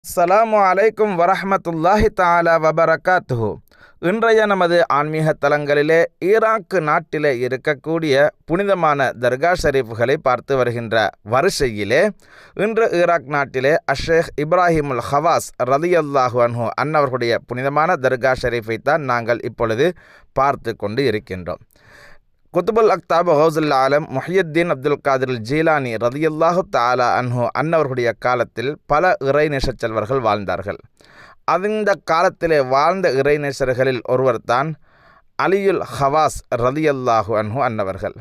அஸ்ஸலாமு அலைக்கும் வரஹ்மத்துல்லாஹி தஆலா வபரகாத்துஹு. இன்றைய நமது ஆன்மீக தலங்களிலே ஈராக் நாட்டிலே இருக்கக்கூடிய புனிதமான தர்கா ஷரீஃப்களை பார்த்து வருகின்ற வரிசையிலே இன்று ஈராக் நாட்டிலே அஷேக் இப்ராஹிமுல் ஹவாஸ் ரலியல்லாஹு அன்ஹு அன்னவர்களுடைய புனிதமான தர்கா ஷரீஃபை தான் நாங்கள் இப்பொழுது பார்த்து கொண்டு இருக்கின்றோம். குத்துபுல் அக்தாப் ஹவுசுல் ஆலம் முஹியுத்தீன் அப்துல் காதிர் ஜீலானி ரலியல்லாஹு தஆலா அன்ஹு அன்னவர்களுடைய காலத்தில் பல இறைநேசர் செல்வர்கள் வாழ்ந்தார்கள். அந்த காலத்திலே வாழ்ந்த இறைநேசர்களில் ஒருவர் தான் அலியுல் ஹவாஸ் ரலியல்லாஹு அன்ஹு அன்னவர்கள்.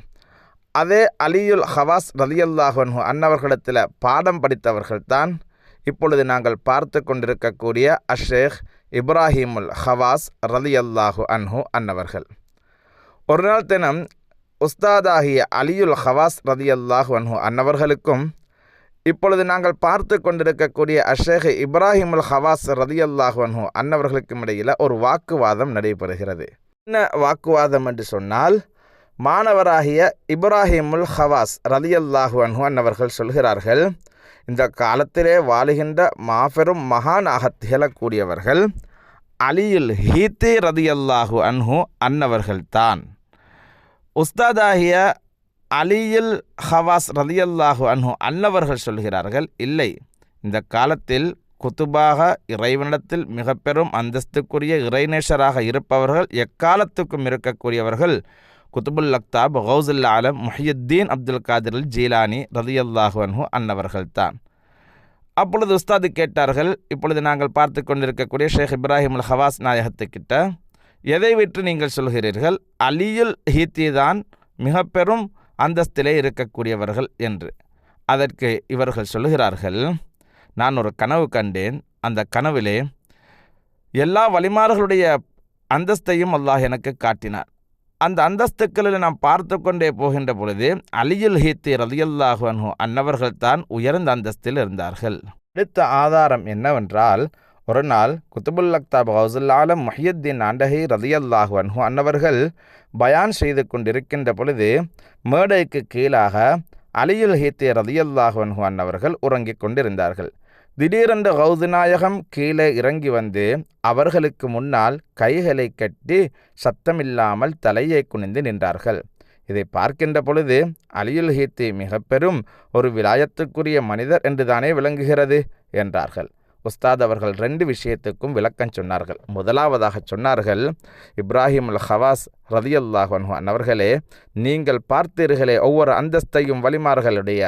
அதே அலியுல் ஹவாஸ் ரலியல்லாஹு அன்ஹு அன்னவர்களிடத்தில் பாடம் படித்தவர்கள் தான் இப்பொழுது நாங்கள் பார்த்து கொண்டிருக்கக்கூடிய அஷேக் இப்ராஹிமுல் ஹவாஸ் ரலியல்லாஹு அன்ஹு அன்னவர்கள். ஒரு நாள் தினம் உஸ்தாதாகிய அலியுல் ஹவாஸ் ரலியல்லாஹு அன்ஹு அன்னவர்களுக்கும் இப்பொழுது நாங்கள் பார்த்து கொண்டிருக்கக்கூடிய அஷேக் இப்ராஹிமுல் ஹவாஸ் ரலியல்லாஹு அன்ஹு அன்னவர்களுக்கும் இடையில் ஒரு வாக்குவாதம் நடைபெறுகிறது. என்ன வாக்குவாதம் என்று சொன்னால், மாணவராகிய இப்ராஹிமுல் ஹவாஸ் ரலியல்லாஹு அன்ஹு அன்னவர்கள் சொல்கிறார்கள், இந்த காலத்திலே வாழுகின்ற மாபெரும் மகானாக திகழக்கூடியவர்கள் அலியுல் ஹீத்தி ரலியல்லாஹு அன்ஹு அன்னவர்கள்தான். உஸ்தாதாகிய அலியுல் ஹவாஸ் ரலியல்லாஹு அன்ஹு அன்னவர்கள் சொல்கிறார்கள், இல்லை, இந்த காலத்தில் குத்துபாக இறைவனிடத்தில் மிக பெரும் அந்தஸ்துக்குரிய இறைநேசராக இருப்பவர்கள் எக்காலத்துக்கும் இருக்கக்கூடியவர்கள் குத்துபுல் அக்தாப் ஹவுசுல் ஆலம் முஹியுத்தீன் அப்துல் காதிர் ஜீலானி ரலியல்லாஹு அன்ஹு அன்னவர்கள்தான். அப்பொழுது உஸ்தாது கேட்டார்கள், இப்பொழுது நாங்கள் பார்த்து கொண்டிருக்கக்கூடிய ஷேக் இப்ராஹிமுல் ஹவாஸ் நாயகத்துக்கிட்ட எதை விட்டு நீங்கள் சொல்கிறீர்கள், அலியுல் ஹீத்தி தான் மிக பெரும் அந்தஸ்திலே இருக்கக்கூடியவர்கள் என்று. அதற்கு இவர்கள் சொல்கிறார்கள், நான் ஒரு கனவு கண்டேன். அந்த கனவிலே எல்லா வலிமார்களுடைய அந்தஸ்தையும் அல்லாஹ் எனக்கு காட்டினார். அந்த அந்தஸ்துக்களில் நாம் பார்த்து கொண்டே போகின்ற பொழுது அலியுல் ஹீத்தி ரலியல்லாஹு அன்ஹு அன்னவர்கள் தான் உயர்ந்த அந்தஸ்தில் இருந்தார்கள். அடுத்த ஆதாரம் என்னவென்றால், ஒரு நாள் குத்துபுல் அக்தாப் ஹவுசுல் ஆலம் முஹியுத்தீன் ஆண்டஹி ரலியல்லாஹு அன்ஹு அன்னவர்கள் பயான் செய்து கொண்டிருக்கின்ற பொழுது மேடைக்கு கீழாக அலியுல் ஹீத்தி ரலியல்லாஹு அன்ஹு அன்னவர்கள் உறங்கிக் கொண்டிருந்தார்கள். திடீரென்று கௌது நாயகம் கீழே இறங்கி வந்து அவர்களுக்கு முன்னால் கைகளை கட்டி சத்தமில்லாமல் தலையை குனிந்து நின்றார்கள். இதை பார்க்கின்ற பொழுது அலியுல் ஹீத்தி மிக பெரும் ஒரு விலாயத்துக்குரிய மனிதர் என்றுதானே விளங்குகிறது என்றார்கள். உஸ்தாத் அவர்கள் 2 விஷயத்துக்கும் விளக்கம் சொன்னார்கள். முதலாவதாக சொன்னார்கள், இப்ராஹிமுல் ஹவாஸ் ரலியல்லாஹு அன்ஹு அன்னவர்களே, நீங்கள் பார்த்தீர்களே ஒவ்வொரு அந்தஸ்தையும் வலிமார்களுடைய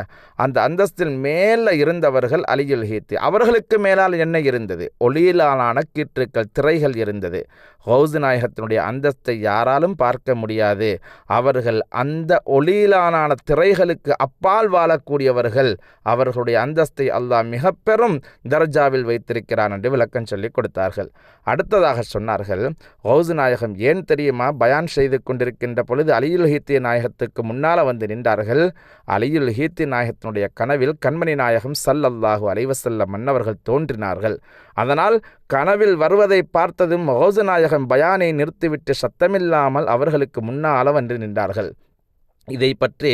அந்த அந்தஸ்தில் மேலே இருந்தவர்கள் அலியுல் ஹீத்தி. அவர்களுக்கு மேலால் என்ன இருந்தது? ஒளியிலான கீற்றுக்கள், திரைகள் இருந்தது. கௌஸ் நாயகத்தினுடைய அந்தஸ்தை யாராலும் பார்க்க முடியாது. அவர்கள் அந்த ஒளியிலான திரைகளுக்கு அப்பால் வாழக்கூடியவர்கள். அவர்களுடைய அந்தஸ்தை அல்லாஹ் மிக பெரும் தர்ஜாவில் வைத்திருக்கிறான் என்று விளக்கம் சொல்லி கொடுத்தார்கள். அடுத்ததாக சொன்னார்கள், கௌஸ் நாயகம் ஏன் தெரியுமா பயான் செய்து கொண்டிருக்கின்ற பொழுது அலியுல் ஹீத்தி நாயகத்துக்கு முன்னால் வந்து நின்றார்கள். அலியுல் ஹீத்தி நாயகத்தினுடைய கனவில் கண்மணி நாயகம் ஸல்லல்லாஹு அலைஹி வஸல்லம் மன்னவர்கள் தோன்றினார்கள். அதனால் கனவில் வருவதை பார்த்ததும் கௌஸ் நாயகம் பயானை நிறுத்திவிட்டு சத்தமில்லாமல் அவர்களுக்கு முன்னால் வந்து நின்றார்கள். இதை பற்றி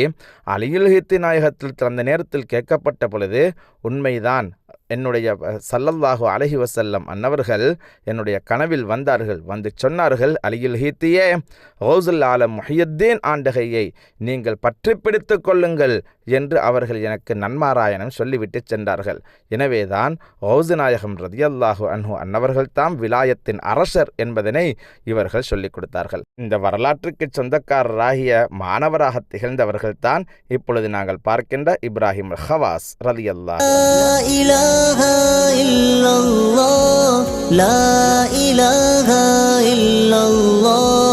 அலியுல் ஹீத்தி நாயகத்தில் அந்த நேரத்தில் கேட்கப்பட்ட பொழுது, உண்மைதான், என்னுடைய ஸல்லல்லாஹு அலைஹி வஸல்லம் அன்னவர்கள் என்னுடைய கனவில் வந்தார்கள். வந்து சொன்னார்கள், அலியுல் ஹீத்தியே, கௌசுல் ஆலம் முஹியுத்தீன் ஆண்டகையை நீங்கள் பற்றி பிடித்து கொள்ளுங்கள் என்று அவர்கள் எனக்கு நன்மாராயணம் சொல்லிவிட்டு சென்றார்கள். எனவேதான் கௌஸ் நாயகம் ரலியல்லாஹு அன்ஹு அன்னவர்கள் தாம் விலாயத்தின் அரசர் என்பதனை இவர்கள் சொல்லிக் கொடுத்தார்கள். இந்த வரலாற்றுக்கு சொந்தக்காரராகிய மாணவராக திகழ்ந்தவர்கள் தான் இப்பொழுது நாங்கள் பார்க்கின்ற இப்ராஹிமுல் ஹவாஸ் ரலியல்லாஹு அன்ஹு. La ilaha illallah